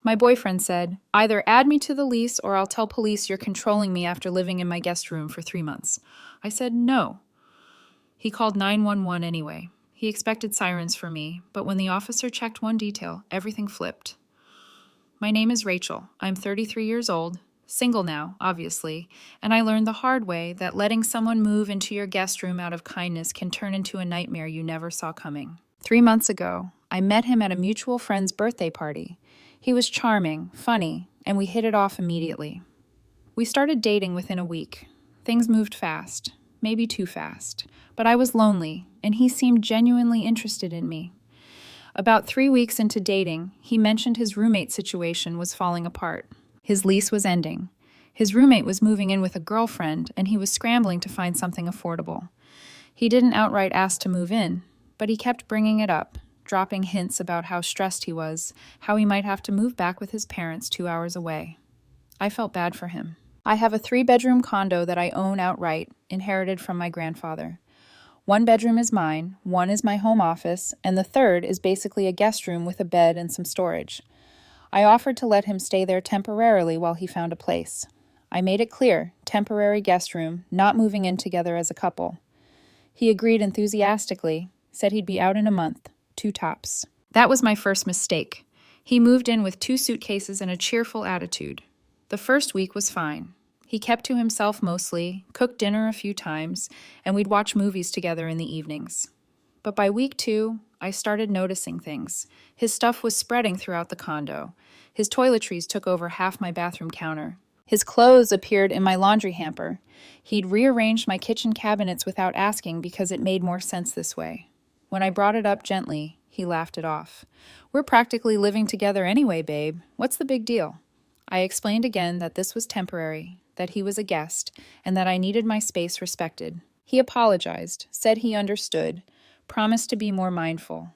My boyfriend said, "Either add me to the lease or I'll tell police you're controlling me after living in my guest room for 3 months." I said no. He called 911 anyway. He expected sirens for me, but when the officer checked one detail, everything flipped. My name is Rachel. I'm 33 years old, single now, obviously, and I learned the hard way that letting someone move into your guest room out of kindness can turn into a nightmare you never saw coming. 3 months ago, I met him at a mutual friend's birthday party. He was charming, funny, and we hit it off immediately. We started dating within a week. Things moved fast, maybe too fast, but I was lonely, and he seemed genuinely interested in me. About 3 weeks into dating, he mentioned his roommate situation was falling apart. His lease was ending. His roommate was moving in with a girlfriend, and he was scrambling to find something affordable. He didn't outright ask to move in, but he kept bringing it up, dropping hints about how stressed he was, how he might have to move back with his parents 2 hours away. I felt bad for him. I have a 3-bedroom condo that I own outright, inherited from my grandfather. 1 bedroom is mine, 1 is my home office, and the 3rd is basically a guest room with a bed and some storage. I offered to let him stay there temporarily while he found a place. I made it clear, temporary guest room, not moving in together as a couple. He agreed enthusiastically, said he'd be out in a month, 2 tops. That was my first mistake. He moved in with 2 suitcases and a cheerful attitude. The first week was fine. He kept to himself mostly, cooked dinner a few times, and we'd watch movies together in the evenings. But by week 2, I started noticing things. His stuff was spreading throughout the condo. His toiletries took over half my bathroom counter. His clothes appeared in my laundry hamper. He'd rearranged my kitchen cabinets without asking because it made more sense this way. When I brought it up gently, he laughed it off. "We're practically living together anyway, babe. What's the big deal?" I explained again that this was temporary, that he was a guest, and that I needed my space respected. He apologized, said he understood, promised to be more mindful.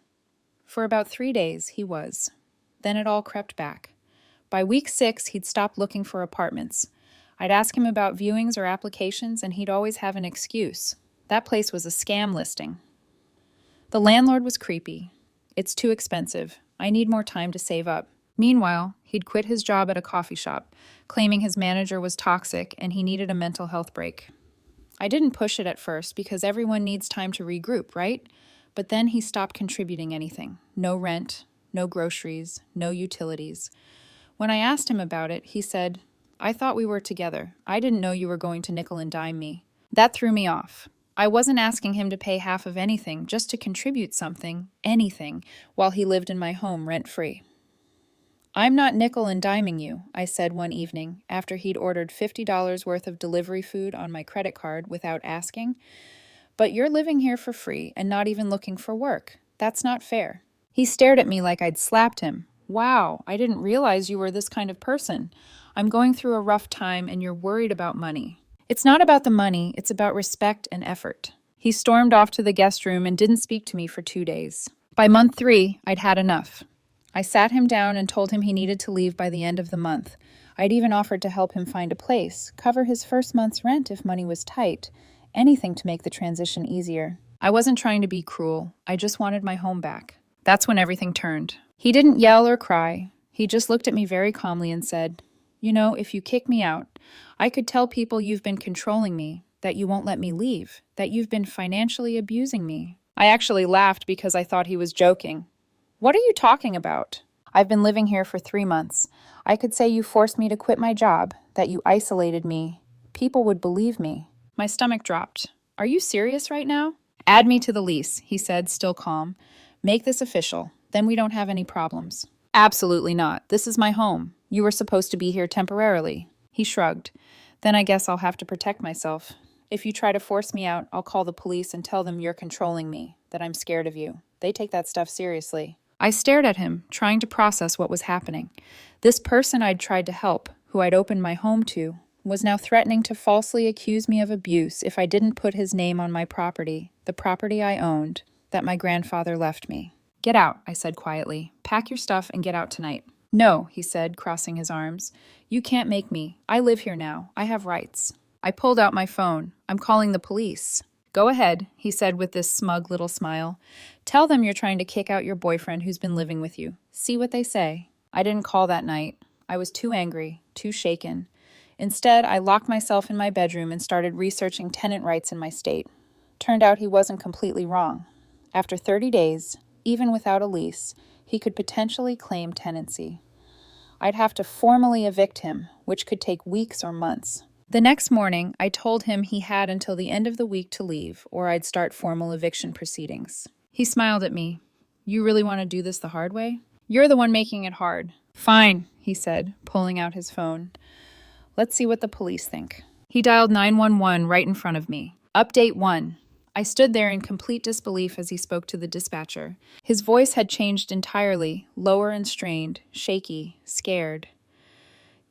For about 3 days, he was. Then it all crept back. By week 6, he'd stopped looking for apartments. I'd ask him about viewings or applications, and he'd always have an excuse. That place was a scam listing. The landlord was creepy. "It's too expensive. I need more time to save up." Meanwhile, he'd quit his job at a coffee shop, claiming his manager was toxic and he needed a mental health break. I didn't push it at first because everyone needs time to regroup, right? But then he stopped contributing anything. No rent, no groceries, no utilities. When I asked him about it, he said, "I thought we were together. I didn't know you were going to nickel and dime me." That threw me off. I wasn't asking him to pay half of anything, just to contribute something, anything, while he lived in my home rent-free. "I'm not nickel and diming you," I said one evening after he'd ordered $50 worth of delivery food on my credit card without asking. "But you're living here for free and not even looking for work. That's not fair." He stared at me like I'd slapped him. "Wow, I didn't realize you were this kind of person. I'm going through a rough time and you're worried about money." "It's not about the money, it's about respect and effort." He stormed off to the guest room and didn't speak to me for 2 days. By month 3, I'd had enough. I sat him down and told him he needed to leave by the end of the month. I'd even offered to help him find a place, cover his first month's rent if money was tight, anything to make the transition easier. I wasn't trying to be cruel. I just wanted my home back. That's when everything turned. He didn't yell or cry. He just looked at me very calmly and said, "You know, if you kick me out, I could tell people you've been controlling me, that you won't let me leave, that you've been financially abusing me." I actually laughed because I thought he was joking. "What are you talking about? I've been living here for 3 months. I could say you forced me to quit my job, that you isolated me. People would believe me." My stomach dropped. "Are you serious right now?" "Add me to the lease," he said, still calm. "Make this official. Then we don't have any problems." "Absolutely not. This is my home. You were supposed to be here temporarily." He shrugged. "Then I guess I'll have to protect myself. If you try to force me out, I'll call the police and tell them you're controlling me, that I'm scared of you. They take that stuff seriously." I stared at him, trying to process what was happening. This person I'd tried to help, who I'd opened my home to, was now threatening to falsely accuse me of abuse if I didn't put his name on my property, the property I owned, that my grandfather left me. "Get out," I said quietly. "Pack your stuff and get out tonight." "No," he said, crossing his arms. "You can't make me. I live here now. I have rights." I pulled out my phone. "I'm calling the police." "Go ahead," he said with this smug little smile. "Tell them you're trying to kick out your boyfriend who's been living with you. See what they say." I didn't call that night. I was too angry, too shaken. Instead, I locked myself in my bedroom and started researching tenant rights in my state. Turned out he wasn't completely wrong. After 30 days, even without a lease, he could potentially claim tenancy. I'd have to formally evict him, which could take weeks or months. The next morning, I told him he had until the end of the week to leave, or I'd start formal eviction proceedings. He smiled at me. You really want to do this the hard way? You're the one making it hard. Fine, he said, pulling out his phone. Let's see what the police think. He dialed 911 right in front of me. Update 1. I stood there in complete disbelief as he spoke to the dispatcher. His voice had changed entirely, lower and strained, shaky, scared.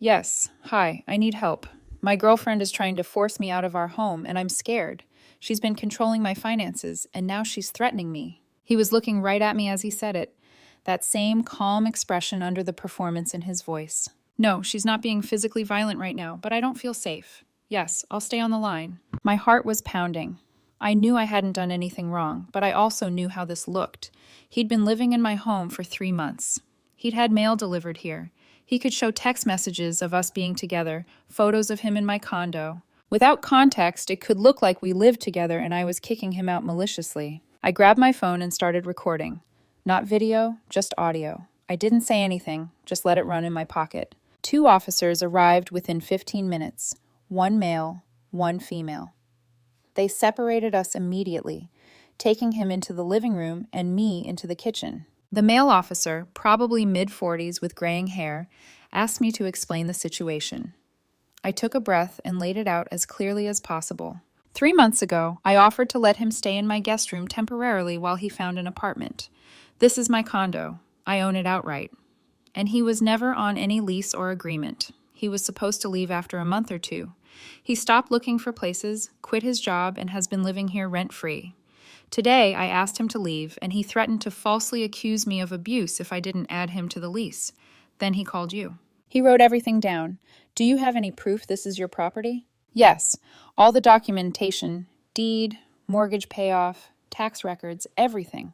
Yes, hi, I need help. My girlfriend is trying to force me out of our home, and I'm scared. She's been controlling my finances, and now she's threatening me. He was looking right at me as he said it, that same calm expression under the performance in his voice. No, she's not being physically violent right now, but I don't feel safe. Yes, I'll stay on the line. My heart was pounding. I knew I hadn't done anything wrong, but I also knew how this looked. He'd been living in my home for 3 months. He'd had mail delivered here. He could show text messages of us being together, photos of him in my condo. Without context, it could look like we lived together and I was kicking him out maliciously. I grabbed my phone and started recording. Not video, just audio. I didn't say anything, just let it run in my pocket. 2 officers arrived within 15 minutes. 1 male, 1 female. They separated us immediately, taking him into the living room and me into the kitchen. The male officer, probably mid-40s with graying hair, asked me to explain the situation. I took a breath and laid it out as clearly as possible. 3 months ago, I offered to let him stay in my guest room temporarily while he found an apartment. This is my condo. I own it outright. And he was never on any lease or agreement. He was supposed to leave after a month or 2. He stopped looking for places, quit his job, and has been living here rent-free. Today, I asked him to leave, and he threatened to falsely accuse me of abuse if I didn't add him to the lease. Then he called you. He wrote everything down. Do you have any proof this is your property? Yes. All the documentation, deed, mortgage payoff, tax records, everything.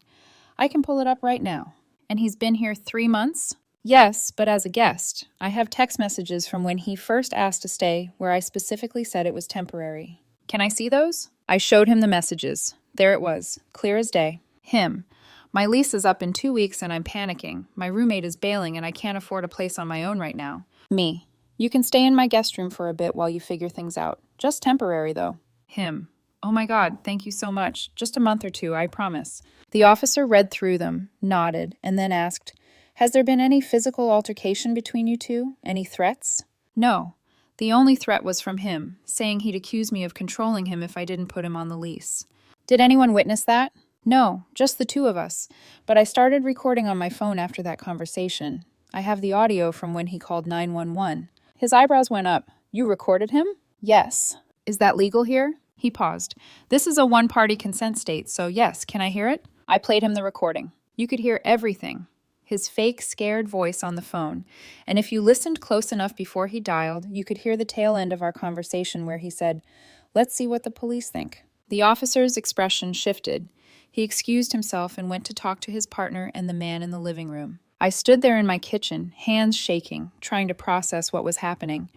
I can pull it up right now. And he's been here 3 months? Yes, but as a guest. I have text messages from when he first asked to stay where I specifically said it was temporary. Can I see those? I showed him the messages. There it was, clear as day. Him. My lease is up in 2 weeks and I'm panicking. My roommate is bailing and I can't afford a place on my own right now. Me. You can stay in my guest room for a bit while you figure things out. Just temporary, though. Him. Oh my God, thank you so much. Just a month or 2, I promise. The officer read through them, nodded, and then asked, Has there been any physical altercation between you two? Any threats? No. The only threat was from him, saying he'd accuse me of controlling him if I didn't put him on the lease. Did anyone witness that? No, just the 2 of us. But I started recording on my phone after that conversation. I have the audio from when he called 911. His eyebrows went up. You recorded him? Yes. Is that legal here? He paused. This is a one-party consent state, so yes, can I hear it? I played him the recording. You could hear everything. His fake, scared voice on the phone. And if you listened close enough before he dialed, you could hear the tail end of our conversation where he said, Let's see what the police think. The officer's expression shifted. He excused himself and went to talk to his partner and the man in the living room. I stood there in my kitchen, hands shaking, trying to process what was happening.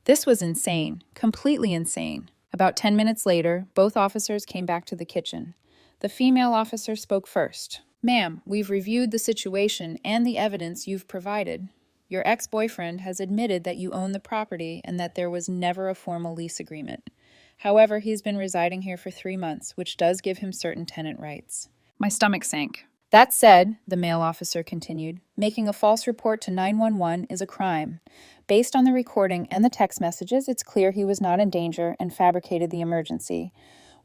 This was insane, completely insane. About 10 minutes later, both officers came back to the kitchen. The female officer spoke first. Ma'am, we've reviewed the situation and the evidence you've provided. Your ex-boyfriend has admitted that you own the property and that there was never a formal lease agreement. However, he's been residing here for 3 months, which does give him certain tenant rights. My stomach sank. That said, the male officer continued, making a false report to 911 is a crime. Based on the recording and the text messages, it's clear he was not in danger and fabricated the emergency.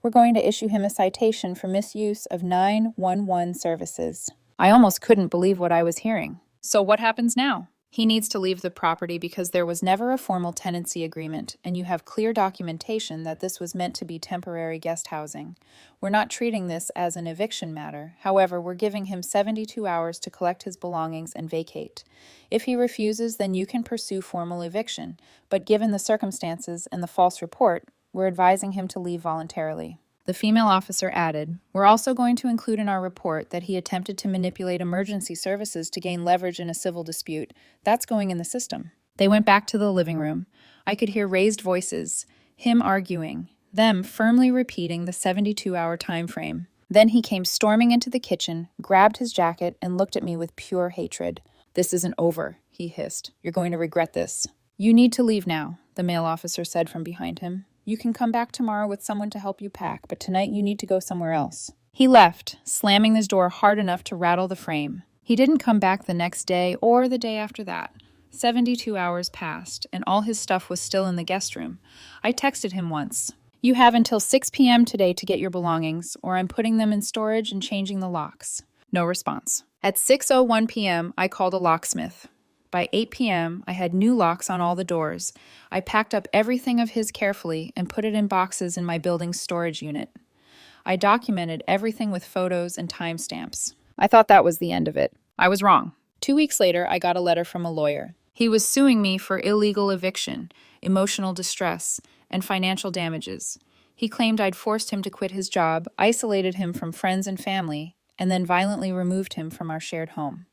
We're going to issue him a citation for misuse of 911 services. I almost couldn't believe what I was hearing. So what happens now? He needs to leave the property because there was never a formal tenancy agreement, and you have clear documentation that this was meant to be temporary guest housing. We're not treating this as an eviction matter. However, we're giving him 72 hours to collect his belongings and vacate. If he refuses, then you can pursue formal eviction, but given the circumstances and the false report, we're advising him to leave voluntarily. The female officer added, "We're also going to include in our report that he attempted to manipulate emergency services to gain leverage in a civil dispute. That's going in the system." They went back to the living room. I could hear raised voices, him arguing, them firmly repeating the 72-hour time frame. Then he came storming into the kitchen, grabbed his jacket, and looked at me with pure hatred. "This isn't over," he hissed. "You're going to regret this." "You need to leave now," the male officer said from behind him. "You can come back tomorrow with someone to help you pack, but tonight you need to go somewhere else." He left, slamming his door hard enough to rattle the frame. He didn't come back the next day or the day after that. 72 hours passed, and all his stuff was still in the guest room. I texted him once. "You have until 6 p.m. today to get your belongings, or I'm putting them in storage and changing the locks." No response. At 6:01 p.m., I called a locksmith. By 8 p.m., I had new locks on all the doors. I packed up everything of his carefully and put it in boxes in my building's storage unit. I documented everything with photos and timestamps. I thought that was the end of it. I was wrong. 2 weeks later, I got a letter from a lawyer. He was suing me for illegal eviction, emotional distress, and financial damages. He claimed I'd forced him to quit his job, isolated him from friends and family, and then violently removed him from our shared home.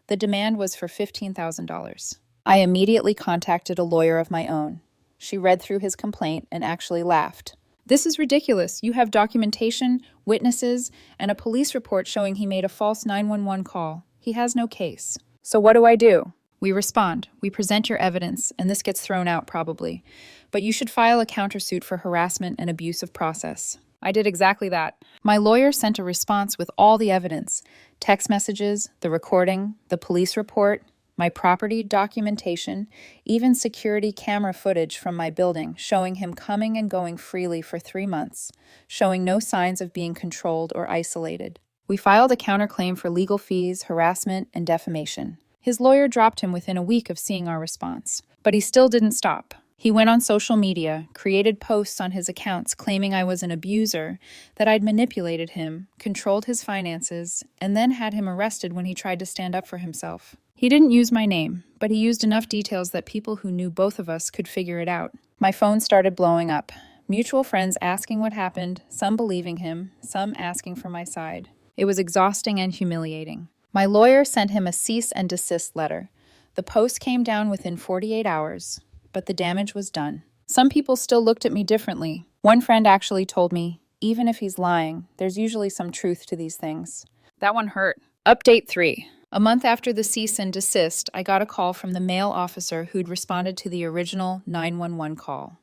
The demand was for $15,000. I immediately contacted a lawyer of my own. She read through his complaint and actually laughed. "This is ridiculous. You have documentation, witnesses, and a police report showing he made a false 911 call. He has no case." "So what do I do?" "We respond. We present your evidence, and this gets thrown out probably. But you should file a countersuit for harassment and abuse of process." I did exactly that. My lawyer sent a response with all the evidence: text messages, the recording, the police report, my property documentation, even security camera footage from my building showing him coming and going freely for 3 months, showing no signs of being controlled or isolated. We filed a counterclaim for legal fees, harassment, and defamation. His lawyer dropped him within a week of seeing our response. But he still didn't stop. He went on social media, created posts on his accounts claiming I was an abuser, that I'd manipulated him, controlled his finances, and then had him arrested when he tried to stand up for himself. He didn't use my name, but he used enough details that people who knew both of us could figure it out. My phone started blowing up. Mutual friends asking what happened, some believing him, some asking for my side. It was exhausting and humiliating. My lawyer sent him a cease and desist letter. The post came down within 48 hours, but the damage was done. Some people still looked at me differently. One friend actually told me, "Even if he's lying, there's usually some truth to these things." That one hurt. Update 3. A month after the cease and desist, I got a call from the male officer who'd responded to the original 911 call.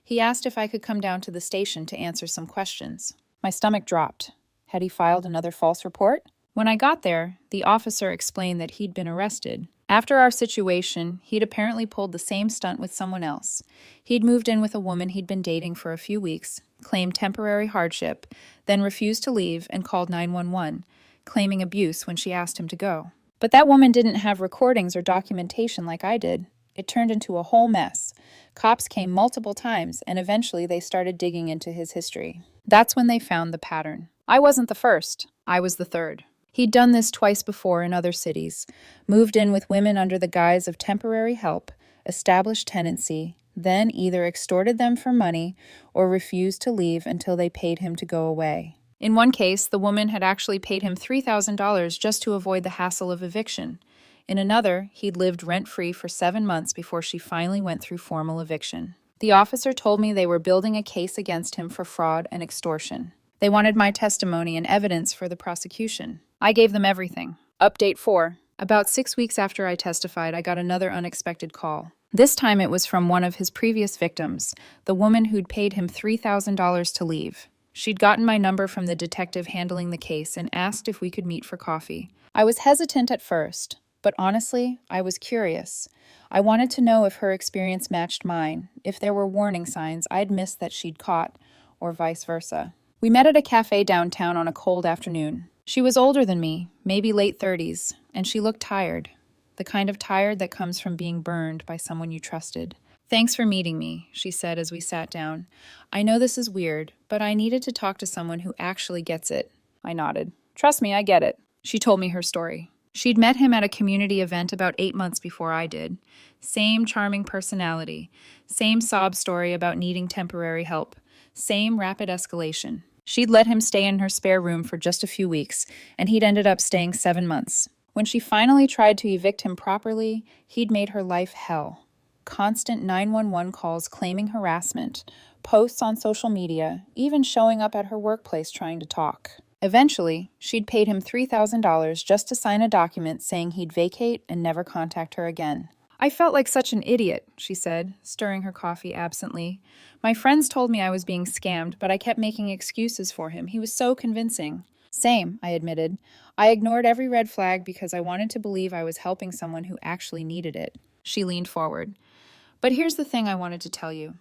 He asked if I could come down to the station to answer some questions. My stomach dropped. Had he filed another false report? When I got there, the officer explained that he'd been arrested. After our situation, he'd apparently pulled the same stunt with someone else. He'd moved in with a woman he'd been dating for a few weeks, claimed temporary hardship, then refused to leave and called 911, claiming abuse when she asked him to go. But that woman didn't have recordings or documentation like I did. It turned into a whole mess. Cops came multiple times, and eventually they started digging into his history. That's when they found the pattern. I wasn't the first. I was the third. He'd done this twice before in other cities, moved in with women under the guise of temporary help, established tenancy, then either extorted them for money or refused to leave until they paid him to go away. In one case, the woman had actually paid him $3,000 just to avoid the hassle of eviction. In another, he'd lived rent-free for 7 months before she finally went through formal eviction. The officer told me they were building a case against him for fraud and extortion. They wanted my testimony and evidence for the prosecution. I gave them everything. Update 4. About 6 weeks after I testified, I got another unexpected call. This time it was from one of his previous victims, the woman who'd paid him $3,000 to leave. She'd gotten my number from the detective handling the case and asked if we could meet for coffee. I was hesitant at first, but honestly, I was curious. I wanted to know if her experience matched mine, if there were warning signs I'd missed that she'd caught, or vice versa. We met at a cafe downtown on a cold afternoon. She was older than me, maybe late 30s, and she looked tired. The kind of tired that comes from being burned by someone you trusted. "Thanks for meeting me," she said as we sat down. "I know this is weird, but I needed to talk to someone who actually gets it." I nodded. "Trust me, I get it." She told me her story. She'd met him at a community event about 8 months before I did. Same charming personality. Same sob story about needing temporary help. Same rapid escalation. She'd let him stay in her spare room for just a few weeks, and he'd ended up staying 7 months. When she finally tried to evict him properly, he'd made her life hell. Constant 911 calls claiming harassment, posts on social media, even showing up at her workplace trying to talk. Eventually, she'd paid him $3,000 just to sign a document saying he'd vacate and never contact her again. I felt like such an idiot, she said, stirring her coffee absently. My friends told me I was being scammed, but I kept making excuses for him. He was so convincing. Same, I admitted. I ignored every red flag because I wanted to believe I was helping someone who actually needed it. She leaned forward. But here's the thing I wanted to tell you.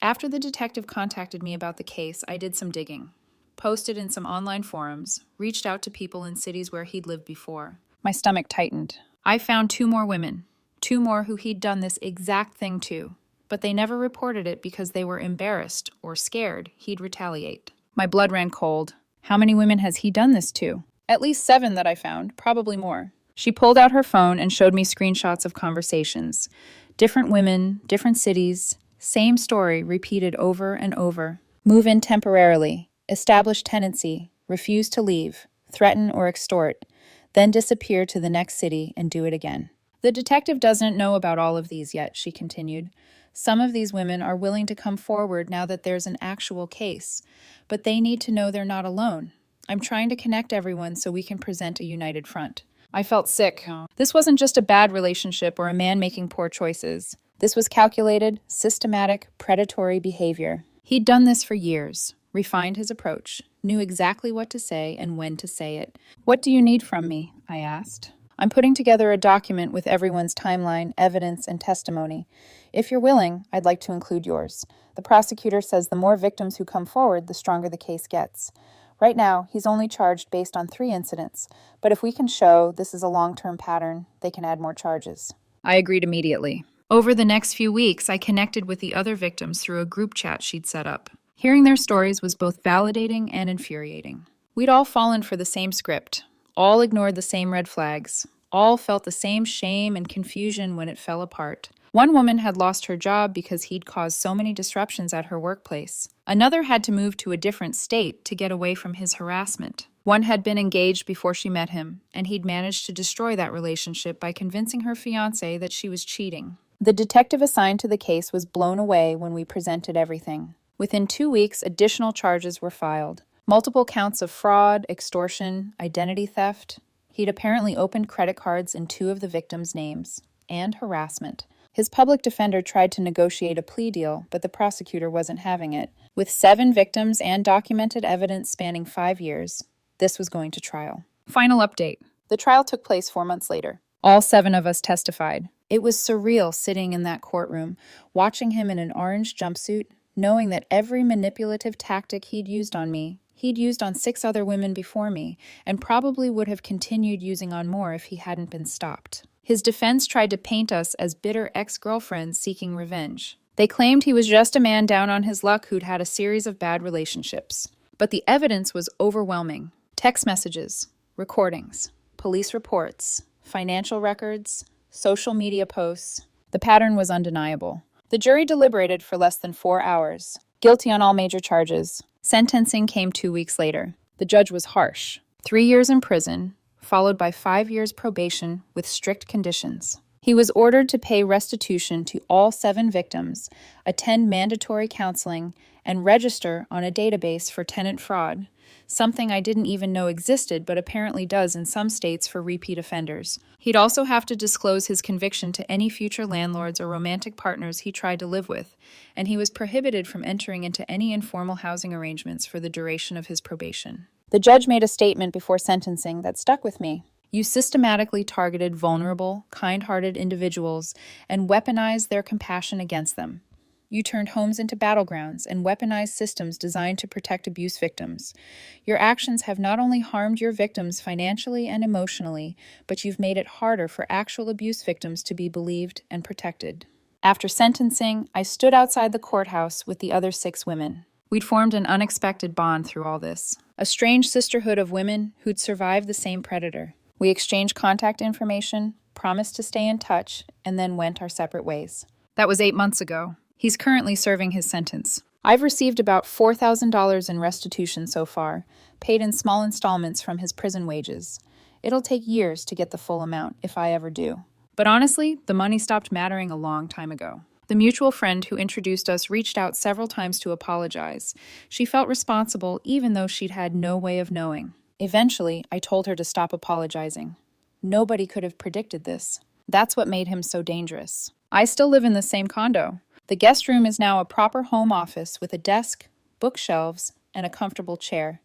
After the detective contacted me about the case, I did some digging. Posted in some online forums, reached out to people in cities where he'd lived before. My stomach tightened. I found 2 more women. 2 more who he'd done this exact thing to, but they never reported it because they were embarrassed or scared he'd retaliate. My blood ran cold. How many women has he done this to? At least 7 that I found, probably more. She pulled out her phone and showed me screenshots of conversations. Different women, different cities, same story repeated over and over. Move in temporarily, establish tenancy, refuse to leave, threaten or extort, then disappear to the next city and do it again. The detective doesn't know about all of these yet, she continued. Some of these women are willing to come forward now that there's an actual case, but they need to know they're not alone. I'm trying to connect everyone so we can present a united front. I felt sick. This wasn't just a bad relationship or a man making poor choices. This was calculated, systematic, predatory behavior. He'd done this for years, refined his approach, knew exactly what to say and when to say it. What do you need from me? I asked. I'm putting together a document with everyone's timeline, evidence, and testimony. If you're willing, I'd like to include yours. The prosecutor says the more victims who come forward, the stronger the case gets. Right now, he's only charged based on 3 incidents, but if we can show this is a long-term pattern, they can add more charges. I agreed immediately. Over the next few weeks, I connected with the other victims through a group chat she'd set up. Hearing their stories was both validating and infuriating. We'd all fallen for the same script. All ignored the same red flags. All felt the same shame and confusion when it fell apart. One woman had lost her job because he'd caused so many disruptions at her workplace. Another had to move to a different state to get away from his harassment. One had been engaged before she met him, and he'd managed to destroy that relationship by convincing her fiancé that she was cheating. The detective assigned to the case was blown away when we presented everything. Within 2 weeks, additional charges were filed. Multiple counts of fraud, extortion, identity theft. He'd apparently opened credit cards in 2 of the victims' names. And harassment. His public defender tried to negotiate a plea deal, but the prosecutor wasn't having it. With 7 victims and documented evidence spanning 5 years, this was going to trial. Final update. The trial took place 4 months later. All 7 of us testified. It was surreal sitting in that courtroom, watching him in an orange jumpsuit, knowing that every manipulative tactic he'd used on me, he'd used on 6 other women before me, and probably would have continued using on more if he hadn't been stopped. His defense tried to paint us as bitter ex-girlfriends seeking revenge. They claimed he was just a man down on his luck who'd had a series of bad relationships. But the evidence was overwhelming. Text messages, recordings, police reports, financial records, social media posts. The pattern was undeniable. The jury deliberated for less than 4 hours. Guilty on all major charges. Sentencing came 2 weeks later. The judge was harsh. 3 years in prison, followed by 5 years probation with strict conditions. He was ordered to pay restitution to all 7 victims, attend mandatory counseling, and register on a database for tenant fraud, something I didn't even know existed but apparently does in some states for repeat offenders. He'd also have to disclose his conviction to any future landlords or romantic partners he tried to live with, and he was prohibited from entering into any informal housing arrangements for the duration of his probation. The judge made a statement before sentencing that stuck with me. You systematically targeted vulnerable, kind-hearted individuals and weaponized their compassion against them. You turned homes into battlegrounds and weaponized systems designed to protect abuse victims. Your actions have not only harmed your victims financially and emotionally, but you've made it harder for actual abuse victims to be believed and protected. After sentencing, I stood outside the courthouse with the other 6 women. We'd formed an unexpected bond through all this, a strange sisterhood of women who'd survived the same predator. We exchanged contact information, promised to stay in touch, and then went our separate ways. That was 8 months ago. He's currently serving his sentence. I've received about $4,000 in restitution so far, paid in small installments from his prison wages. It'll take years to get the full amount, if I ever do. But honestly, the money stopped mattering a long time ago. The mutual friend who introduced us reached out several times to apologize. She felt responsible even though she'd had no way of knowing. Eventually, I told her to stop apologizing. Nobody could have predicted this. That's what made him so dangerous. I still live in the same condo. The guest room is now a proper home office with a desk, bookshelves, and a comfortable chair.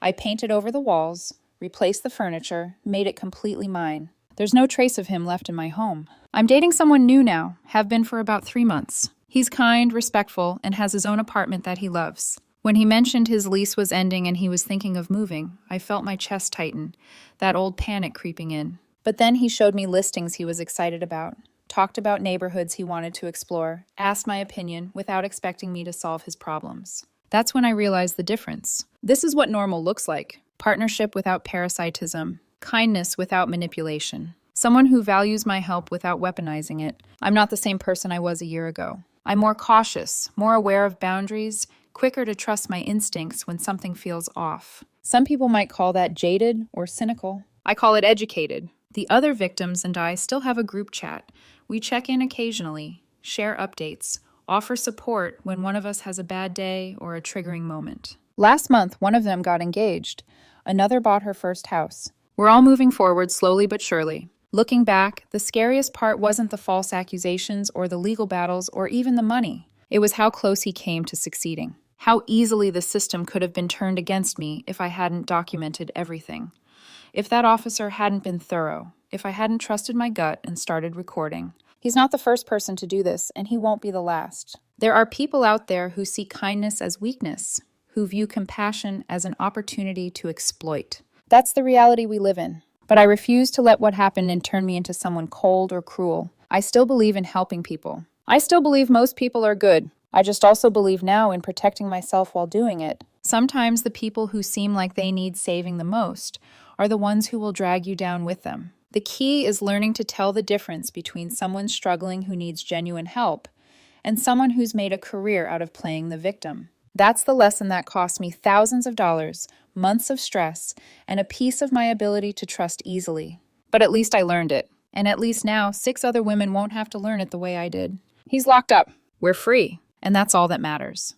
I painted over the walls, replaced the furniture, made it completely mine. There's no trace of him left in my home. I'm dating someone new now, have been for about 3 months. He's kind, respectful, and has his own apartment that he loves. When he mentioned his lease was ending and he was thinking of moving, I felt my chest tighten, that old panic creeping in. But then he showed me listings he was excited about, talked about neighborhoods he wanted to explore, asked my opinion without expecting me to solve his problems. That's when I realized the difference. This is what normal looks like. Partnership without parasitism, kindness without manipulation. Someone who values my help without weaponizing it. I'm not the same person I was a year ago. I'm more cautious, more aware of boundaries, quicker to trust my instincts when something feels off. Some people might call that jaded or cynical. I call it educated. The other victims and I still have a group chat. We check in occasionally, share updates, offer support when one of us has a bad day or a triggering moment. Last month, one of them got engaged. Another bought her first house. We're all moving forward slowly but surely. Looking back, the scariest part wasn't the false accusations or the legal battles or even the money. It was how close he came to succeeding. How easily the system could have been turned against me if I hadn't documented everything. If that officer hadn't been thorough. If I hadn't trusted my gut and started recording. He's not the first person to do this, and he won't be the last. There are people out there who see kindness as weakness, who view compassion as an opportunity to exploit. That's the reality we live in. But I refuse to let what happened and turn me into someone cold or cruel. I still believe in helping people. I still believe most people are good. I just also believe now in protecting myself while doing it. Sometimes the people who seem like they need saving the most are the ones who will drag you down with them. The key is learning to tell the difference between someone struggling who needs genuine help and someone who's made a career out of playing the victim. That's the lesson that cost me thousands of dollars, months of stress, and a piece of my ability to trust easily. But at least I learned it. And at least now, 6 other women won't have to learn it the way I did. He's locked up. We're free. And that's all that matters.